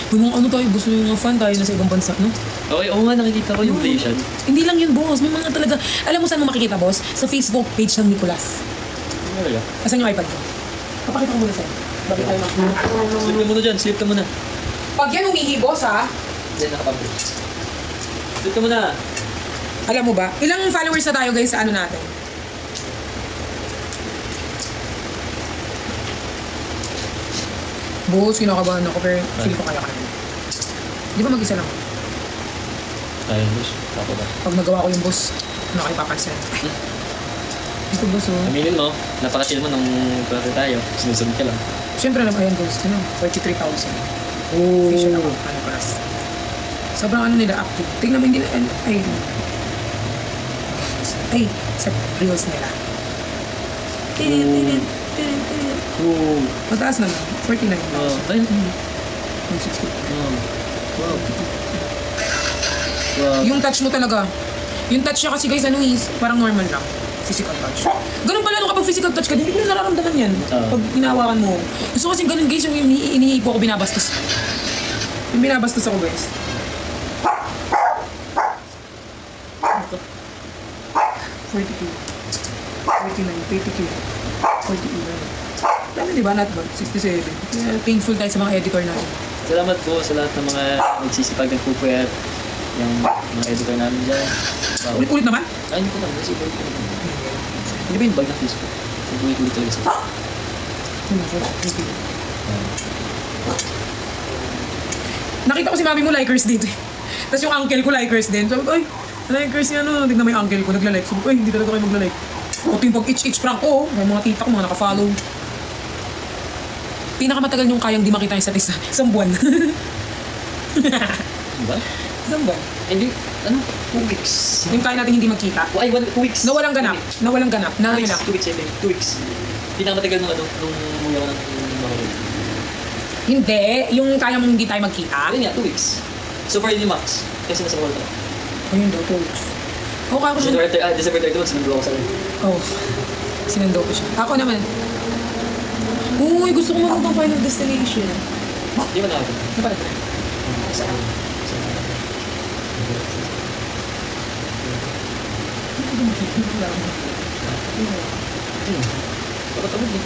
May mga ano tayo, gusto yung mga fan tayo na sa ibang bansa, no? Okay, oo nga, nakikita ko yung Malaysian. Hindi lang yun, boss. May mga talaga... Alam mo saan mo makikita, boss? Sa Facebook page ng Nicolas. Ano talaga? Asan yung iPad ko? Papakita ko muna sa'yo. Bakit tayo Sleep ka muna dyan, sleep ka muna. Pag yan umihi, boss, ha? Diyan, nakapag-break. Sleep ka muna. Alam mo ba? Ilang followers na tayo, guys, sa ano natin? Boss, kinakabahan ako, pero feel ko kaya ka naman. Di ba mag-isa lang? Ay, boss. Ako ba? Pag nagawa ko yung boss, ano kayo papansin? Ito, boss, oh. Aminin mo, napaka-chill mo nung klase tayo. Sinusunod ka lang. Siyempre naman, ayan, boss. Ano, 43,000. Oo. Official ako, ano, class. Sobrang ano nila, active. Tingnan mo, hindi na, ay, sa reels nila. Oo. Mataas naman, 49,000. Ayun. 160. Wow. Wow. Yung touch mo talaga. Yung touch niya kasi guys, ano is, parang normal lang. Physical touch. Ganun pala no, kapag physical touch ka, hindi ko na nararamdaman yan. Pag hinawakan mo. Gusto kasi ganun guys, yung inihipo ko, binabastos. Yung binabastos ako guys. 42, 49, 32, 48. Dami diba? Not bad. 67. Thankful tayo sa mga editor natin. Salamat po sa lahat ng mga nagsisipag ng pupuyat. Yung mga editor namin dyan. Wow. Ulit-ulit naman? Ay, hindi ko lang. Kasi ulit ko. Hindi ba yung bag na Facebook? Ulit-ulit ulit sa Nakita ko si mami mo likers dito eh. Tapos yung uncle ko likers din. Sabi ko, ay, likers niya no. Tignan mo yung uncle ko, nagla-like. Sabi ko, ay, hindi talaga kayo magla-like. Ito yung pag-itch-itch prank ko. May mga tita ko, mga naka-follow. Pinakamatagal niyong kayang di makita yung isa't isa. Isang buwan. Diba? Isang buwan. Hindi, ano? 2 weeks. Yung kaya natin hindi magkita. Ay, 2 weeks. Nawalang ganap. Nawalang ganap. Na 2 weeks, ganap. 2 weeks, I think. 2 weeks. Pinakamatagal nung ano, nung umuwi ako ng mga Hindi. Yung kaya mong hindi tayo magkita. Ayun nga, 2 weeks. So far, yun yung max. Kasi nasa call ka. Ayun daw, 2 weeks. Ako ako siya. December 31, sinundo ako sa rin. Oh. Sinundo ko siya. Ako naman. Uy, gusto ko magpunta Final Destination. Di ba nakakita? Napalad na. Saan? Kapatawag din.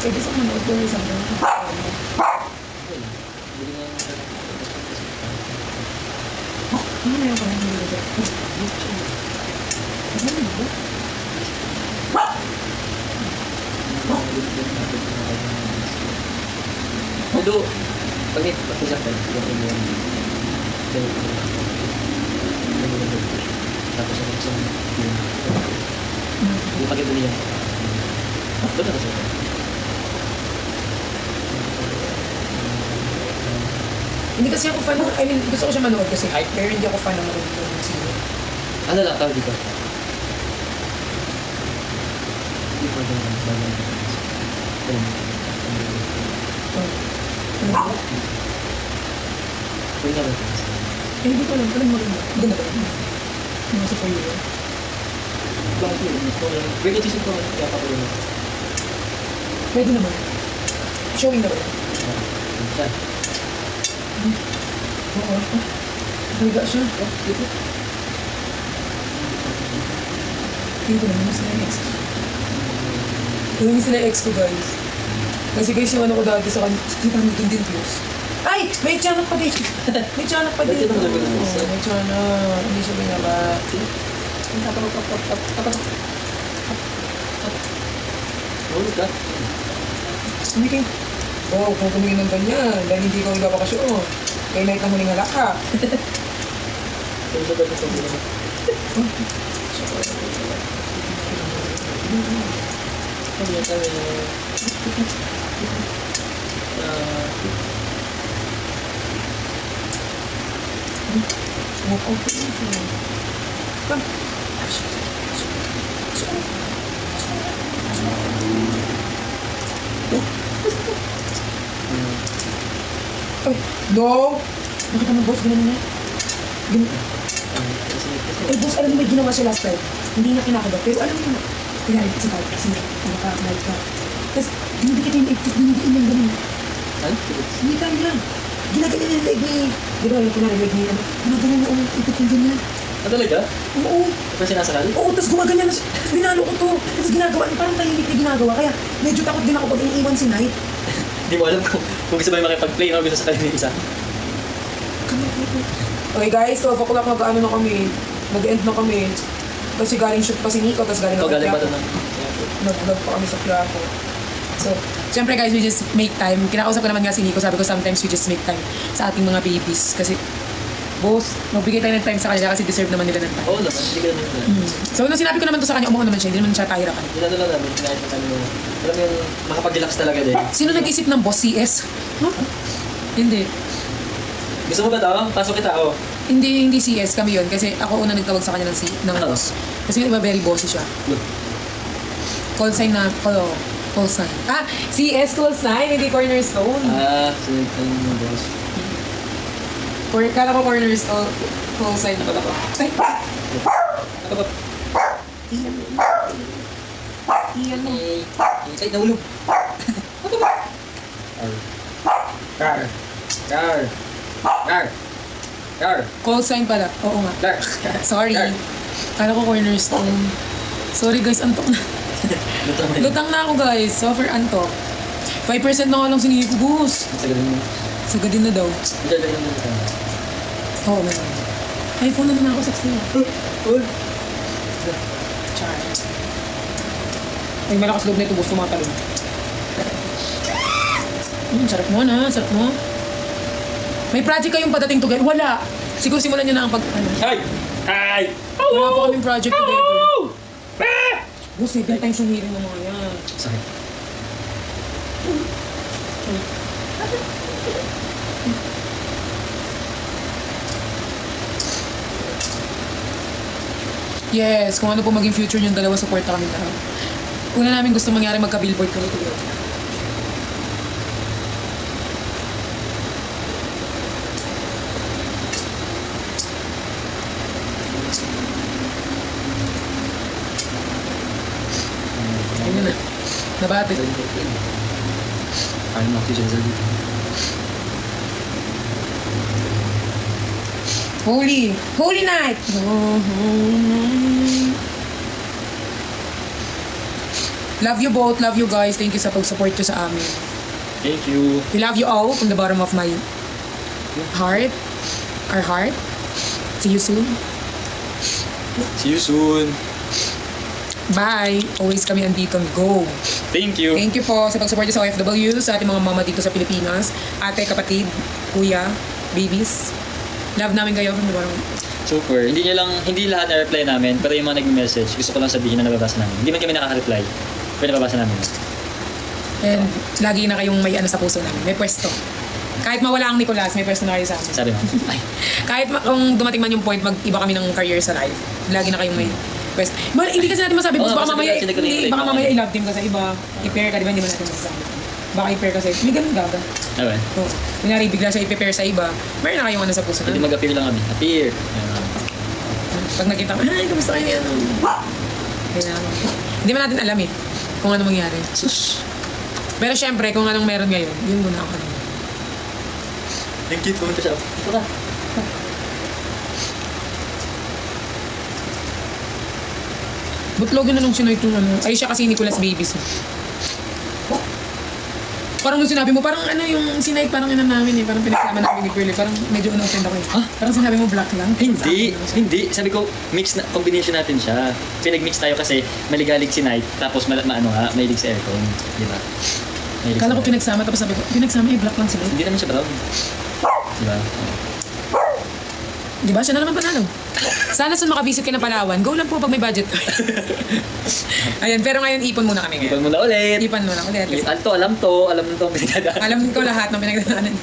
Isang manood ko isang ano na yung parang hindi ko Although, pag ipag-usap tayo, tapos ako sa yung pag-ito niya. Doon na kasi. Hindi kasi ako fan, I mean, gusto ko siya manood kasi hype, pero hindi ako fan ng manood ng sino. Ano lang tawag dito? Hindi ko alam. Pwede na ba? Hindi ko alam, alam mo rin mo. Ganda ba yun? Mga sa payo yun. Bakit yun? Pwede tisip ko. Kaya pa ko yun. Pwede naman. Showing na ba yun? Saan? Oo. Higa siya. Tingin ko naman mas na yung ex ko. Yung sila ex ko guys. Kasi guys yung ano ko dati sa kanya, kita mo din views. Ay! May tiyanak pa din! May tiyanak pa din! May tiyanak. Hindi siya binaba. Hulog ka? Hindi kayo. Oo, kung tumingin ng ganyan, dahil hindi ko ibabakasyon. Kaya night ang huling halaka. Kaya ba ba sa mga? Ano yan kami? Walk out. Come. Ay, no! Bakit naman boss, ganun na? Ganun. Eh, boss, alam mo, may ginawa siya last time. Hindi niya kinakagat. Pero alam mo, pinari kasi tayo kasi naka-night ka. Tapos, dinidikit yung leg, tapos dinidiin yung ganun. Ano? Hindi tayo yan. Ginaganyan yung leg ni... Di ba, yung kunwari leg ni... Ginaganyan yung ipit yung ganyan. Ah, talaga? Oo. Ito sinasakal? Oo, tapos gumaganyan na siya. Tapos binalo ko to. Tapos ginagawa, parang tahimik na ginagawa. Kaya medyo takot din ako pag iniiwan si Knight. Hindi mo alam kung gusto ba yung makipag-play o gusto sa kanila yung isa. Okay guys, 12 o'clock mag-ano na kami. Nag-end na kami. Kasi galing shoot pa si Nico, tapos galing Ikaw ako galing ba Quiapo. doon? Nag-vlog pa kami sa Quiapo. So, syempre guys, we just make time. Kinakausap ko naman nga si Nico, sabi ko sometimes we just make time sa ating mga babies. Kasi, boss, magbigay tayo ng time sa kanila kasi deserve naman nila ng time. Oo naman, hindi ka naman. So, nung sinabi ko naman to sa kanya, umuha naman siya, hindi naman siya pahirapan. Inano lang namin, kahit na kami alam mo yung makapag-relax talaga din. Sino nag-isip ng boss CS? Huh? Hindi. Gusto mo ba ito? Pasok kita, oh. Hindi CS kami yun kasi ako una nagtawag sa kanya ng boss. Kasi iba very bossy siya. Look. Call sign na, call sign. Ah, CS call sign, hindi cornerstone. Ah, sige, ano boss. Kala ko cornerstone, call sign pala ko. Ay! Ano ba? Iyan mo. Ay, nahulog. Car. Car. Car. Car. Call sign pala. Oo nga. Car. Sorry. Kala ko cornerstone. Sorry guys, antok na. Lutang na ako guys. Suffer antok. 5% na nga lang sinigay ko, boss. Sagadin mo. Sagadin na daw. Sagadin mo. Oo, meron. iPhone na naman ako, 16. Char. Ay, malakas loob na ito, boss. Tumatalon. Sarap mo na, sarap mo. May project kayong padating together? Wala. Siguro simulan nyo na ang pag... Ano? Ay! Ay! Wala pa kaming project together. Boss, 7 times yung hearing ng mga yan. Sakit. Yes, kung ano po maging future yung dalawa, support na kami dalawa. Una namin gusto mangyari magka-billboard kami together. Ayun na. Nabati. Ayaw mo, teacher sa dito. Holy night! Love you both, love you guys. Thank you sa pag-support ko sa amin. Thank you. We love you all from the bottom of my heart. Our heart. See you soon. See you soon. Bye! Always kami andito. Go! Thank you. Thank you po sa pag-support sa OFW, sa ating mga mama dito sa Pilipinas. Ate, kapatid, kuya, babies. Love namin kayo from the bottom. Super. Hindi lahat na-reply namin, pero yung mga nag-message, gusto ko lang sabihin na nababasa namin. Hindi man kami nakaka-reply, pero nababasa namin. And lagi na kayong may ano sa puso namin. May pwesto. Kahit mawala ang Nicolas, may pwesto na kayo sa amin. Sabi mo, ay, Kahit kung dumating man yung point, mag-iba kami ng career sa life. Lagi na kayong may pwesto. Hindi kasi natin masabi, Oo, baka kasi mamaya, sila ko na hindi, i-play. baka mamaya i-love team ka sa iba. I-pair ka, di ba? Hindi mo natin masasabi. Baka i-pair kasi, may ganun gaga. okay. Oo. Kunyari, bigla siya i-pair sa iba. Meron na kayong ano sa puso Hindi na. mag-appear lang kami. Appear. Pag nakita ko, ay, kamusta kayo ni ano? Kaya, hindi man natin alam eh, kung ano mangyari. Sus. Pero syempre, kung anong meron ngayon, yun muna ako. Yung cute, pumunta siya. Ito ka. Butlogin na nung sinoy kung ano. Ay, siya kasi Nicolas Babies. Parang nung sinabi mo, parang ano yung sinay, parang ina namin eh. Parang pinagsama namin ni Pearl eh. Parang medyo na-offend ako eh. Parang sinabi mo black lang. Hindi, Sa akin, hindi. Sabi ko, mix na, combination natin siya. Pinag-mix tayo kasi maligalig si Night, tapos mahilig sa aircon. Di ba? Mahilig Kala sa ko aircon. pinagsama, tapos sabi ko, pinagsama eh, black lang sila. Hindi naman siya brown. Di ba? Di ba? Siya na naman panalo. Sana sun makabisit ka ng Palawan. Go lang po pag may budget ka. Ayun, pero ngayon ipon muna kami Ipan ngayon. mo na ulit. Ipon muna ulit. Kasi Alam mo to, pinagdadaan. alam ko lahat ng pinagdadaanan.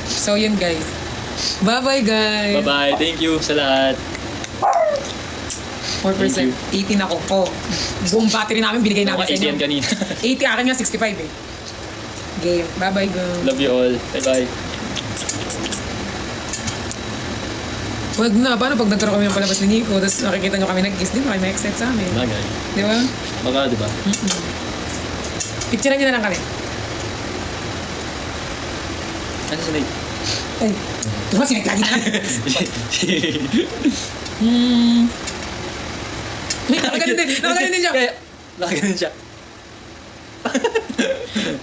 So yun guys. Bye-bye guys. Bye-bye. Thank you sa lahat. 4%. Thank 18 ako. Oh, buong battery namin binigay namin Mga sa inyo. ATM kanina. 80 akin nga 65 eh. Game. Bye-bye guys. Love you all. Bye-bye. Wag na, paano pag nagkaroon kami ng palabas ni Nico, tapos nakikita nyo kami nag-kiss, di ba kayo ma-excite sa amin? Bagay. Di ba? Baka, di ba? Picturean nyo na lang kami. Ano si Nate? Ay, diba sinag lagi na lang? Nakaganon din siya. Kaya, nakaganon siya.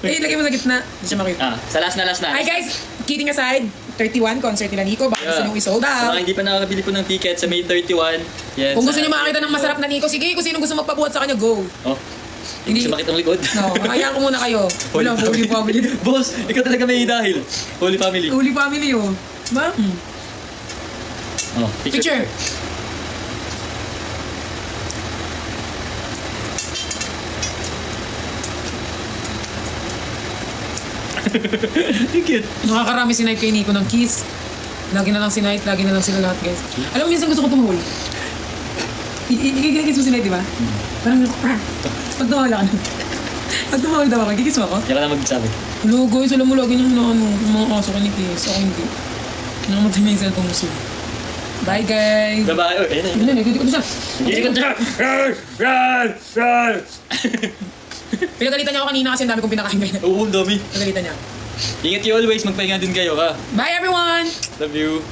Eh, lagay mo sa gitna. Hindi siya makita. Sa last na. Hi guys! Kidding aside, 31 concert nila Nico. Baka gusto nyo i-sold Sa out. mga hindi pa nakakabili po ng ticket sa May 31. Yan, Kung gusto nyo makakita ng masarap na Nico, sige, kung sino gusto magpabuhat sa kanya, go. Oh, hindi gusto makita ang likod. No, hayaan ko muna kayo. Wala, Holy Family. Boss, ikaw talaga may dahil. Holy Family. Holy Family, oh. Ba? Oh, Picture. Cute. Nakakarami si Night kay Nico ng kiss. Lagi na lang si Night, lagi na lang sila lahat, guys. Alam mo, minsan gusto ko tumahol. Ikikiss mo si Night, di ba? Parang, pag tumahol ako. Pag tumahol daw ako, ikikiss mo ako? Yan ka na magsabi. Hello guys, alam mo lagi niyong yung mga aso ka ni Kiss. Ako hindi. Nakamatay na yung cellphone mo siya. Bye guys! Babae. Oh, ayun na. Hindi na, nagkikot na siya. Ikot siya. Pinagalitan niya ako kanina kasi ang dami kong pinakain ngayon. Oo, ang dami. Pinagalitan niya. Ingat kayo always. Magpahinga din kayo, ha? Bye everyone! Love you.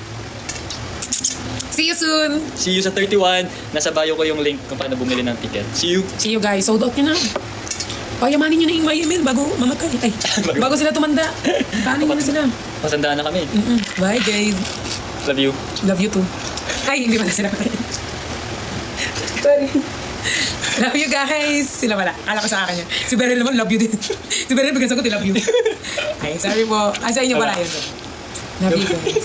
See you soon! See you sa 31. Nasa bio ko yung link kung paano bumili ng ticket. See you. See you guys. Sold out nyo na. Payamanin nyo na yung email bago mamatay. Ay, bago sila tumanda. Paano nyo na sila? Masandaan na kami. Bye guys. Love you. Love you too. Ay, hindi pala sila. Sorry. Love you guys. Sila pala. Akala ko sa akin yan. Si Beryl naman, love you din. Si Beryl, bigyan sagot, love you. Ay, sorry po. Sa inyo pala yun. Love you guys.